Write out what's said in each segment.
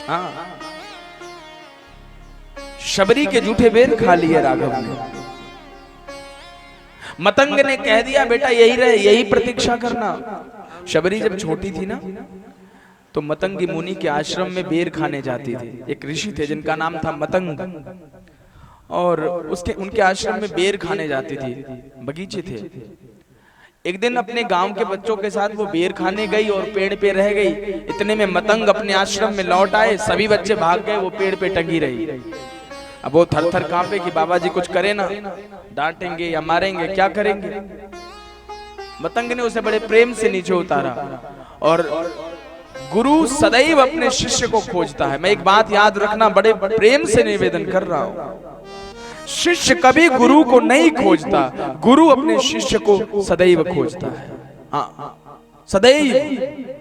हाँ, शबरी के जूठे बेर खा लिए राघव ने। मतंग ने कह दिया बेटा यही रहे, यही प्रतीक्षा करना। शबरी जब छोटी थी ना तो मतंगी मुनि के आश्रम में बेर खाने जाती थी। एक ऋषि थे जिनका नाम था मतंग, और उनके आश्रम में बेर खाने जाती थी। बगीचे थे। एक दिन अपने गांव के बच्चों के साथ वो बेर खाने गई और पेड़ पे रह गई। इतने में मतंग अपने आश्रम में लौट आए, सभी बच्चे भाग गए, वो पेड़ पे टंगी रही। अब वो थर थर कांपे कि बाबा जी कुछ करे ना, डांटेंगे या मारेंगे, क्या करेंगे। मतंग ने उसे बड़े प्रेम से नीचे उतारा। और गुरु सदैव अपने शिष्य को खोजता है। मैं एक बात याद रखना, बड़े प्रेम से निवेदन कर रहा हूं, शिष्य कभी गुरु को नहीं खोजता, गुरु अपने शिष्य को सदैव खोजता है। हाँ, सदैव।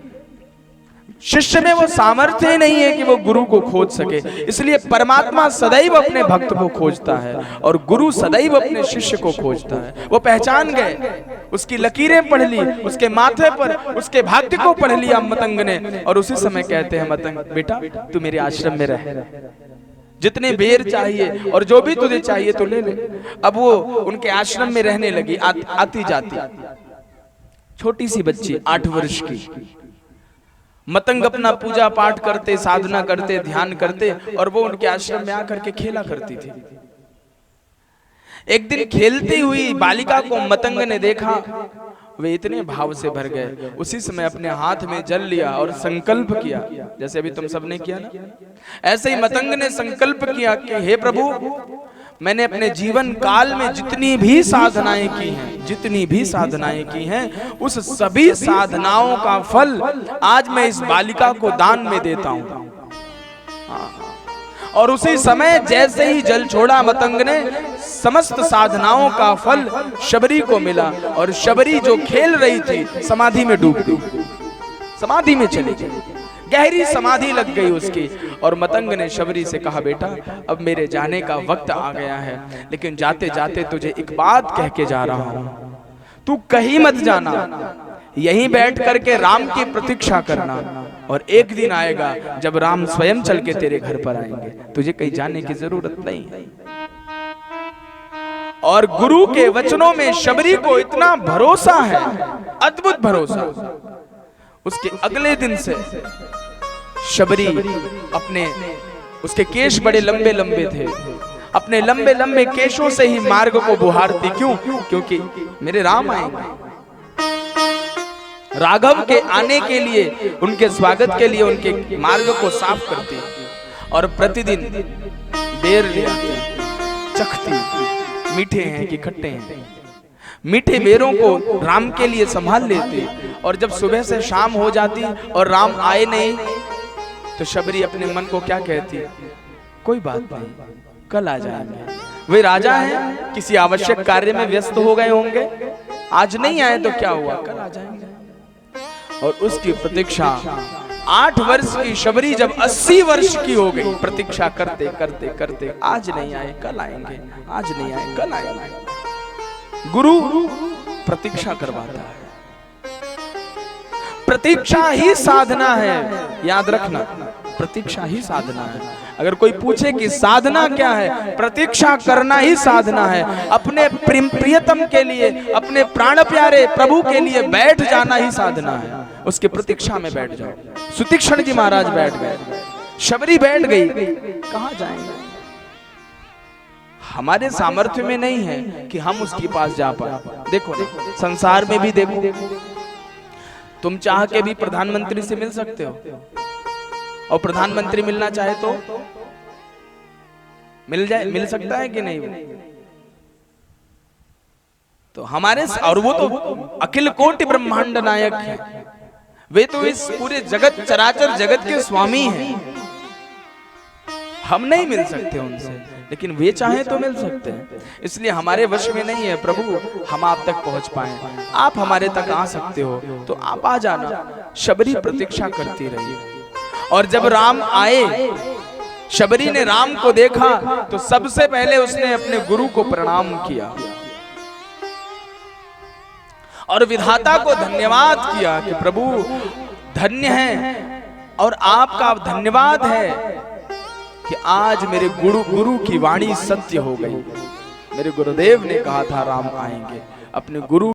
शिष्य में वो सामर्थ्य नहीं है कि वो गुरु को खोज सके, इसलिए परमात्मा सदैव अपने भक्त को खोजता है और गुरु सदैव अपने शिष्य को खोजता है। वो पहचान गए, उसकी लकीरें पढ़ ली, उसके माथे पर उसके भाग्य को पढ़ लिया मतंग ने। और उसी समय कहते हैं मतंग बेटा तू मेरे आश्रम में रह, जितने बेर चाहिए और जो भी तुझे चाहिए तो ले ले। अब वो उनके आश्रम में रहने लगी, आती जाती। छोटी सी बच्ची 8 वर्ष की। मतंग अपना पूजा पाठ करते, साधना करते, ध्यान करते, और वो उनके आश्रम में आकर के खेला करती थी। एक दिन खेलती हुई बालिका को मतंग ने देखा, वे इतने भाव से भर गए। उसी समय अपने हाथ में जल लिया और संकल्प किया, जैसे अभी तुम सबने किया ना, ऐसे ही मतंग ने संकल्प किया कि हे प्रभु, मैंने अपने जीवन काल में जितनी भी साधनाएं की हैं, उस सभी साधनाओं का फल आज मैं इस बालिका को दान में देता हूं। और उसी समय जैसे ही जल छोड़ा मतंग ने, समस्त साधनाओं का फल शबरी को मिला। और शबरी जो खेल रही थी समाधि में डूब गई, समाधि में चली गई, गहरी समाधि लग गई उसकी। और मतंग ने शबरी से कहा बेटा अब मेरे जाने का वक्त आ गया है, लेकिन जाते जाते तुझे एक बात कह के जा रहा हूं, तू कहीं मत जाना, यहीं बैठ करके राम की प्रतीक्षा करना। और एक दिन आएगा जब राम स्वयं चल के तेरे घर पर आएंगे, तुझे कहीं जाने की जरूरत नहीं है। और गुरु के वचनों में शबरी को इतना भरोसा है, अद्भुत भरोसा। उसके अगले दिन से शबरी उसके केश बड़े लंबे लंबे थे, अपने लंबे लंबे केशों से ही मार्ग को बुहारती। क्यों? क्योंकि मेरे राम आएंगे। राघव के आने के लिए, उनके स्वागत के लिए उनके मार्ग को साफ करती और प्रतिदिन बेर ले आती, चखती, मीठे हैं कि खट्टे हैं। मीठे बेरों को राम के लिए संभाल लेती। और जब सुबह से शाम हो जाती और राम आए नहीं तो शबरी अपने मन को क्या कहती, कोई बात नहीं, कल आ जाएंगे। वे राजा हैं, किसी आवश्यक कार्य में व्यस्त हो गए होंगे, आज नहीं आए तो क्या हुआ, कल आ जाएंगे। और उसकी प्रतीक्षा 8 वर्ष की शबरी जब 80 वर्ष की हो गई, प्रतीक्षा करते करते करते, आज नहीं आए कल आएंगे, आज नहीं आए कल आएंगे। गुरु प्रतीक्षा करवाता है। प्रतीक्षा ही साधना है, याद रखना, प्रतीक्षा ही साधना है। अगर कोई पूछे कि साधना क्या है, प्रतीक्षा करना ही साधना है। अपने प्रियतम के लिए, अपने प्राण प्यारे प्रभु के लिए बैठ जाना ही साधना है। उसके प्रतीक्षा में बैठ जाओ। सुतीक्षण जी महाराज बैठ गए, शबरी बैठ गई, कहां जाएंगे। हमारे सामर्थ्य में नहीं है कि हम उसके पास जा पाए। देखो संसार में भी देखो, तुम चाह के भी प्रधानमंत्री से मिल सकते हो, और प्रधानमंत्री मिलना चाहे तो मिल सकता है कि नहीं। तो हमारे, और वो तो अखिल कोटि ब्रह्मांड नायक है, वे तो इस पूरे जगत चराचर जगत के स्वामी हैं। हम नहीं मिल सकते उनसे, लेकिन वे चाहे तो मिल सकते हैं। इसलिए हमारे वश में नहीं है प्रभु हम आप तक पहुंच पाए। आप हमारे तक आ सकते हो तो आप आ जाना। शबरी प्रतीक्षा करती रही, और जब राम आए, शबरी ने राम को देखा तो सबसे पहले उसने अपने गुरु को प्रणाम किया और विधाता को धन्यवाद किया कि प्रभु धन्य है और आपका धन्यवाद है कि आज मेरे गुरु की वाणी सत्य हो गई। मेरे गुरुदेव ने कहा था राम आएंगे, अपने गुरु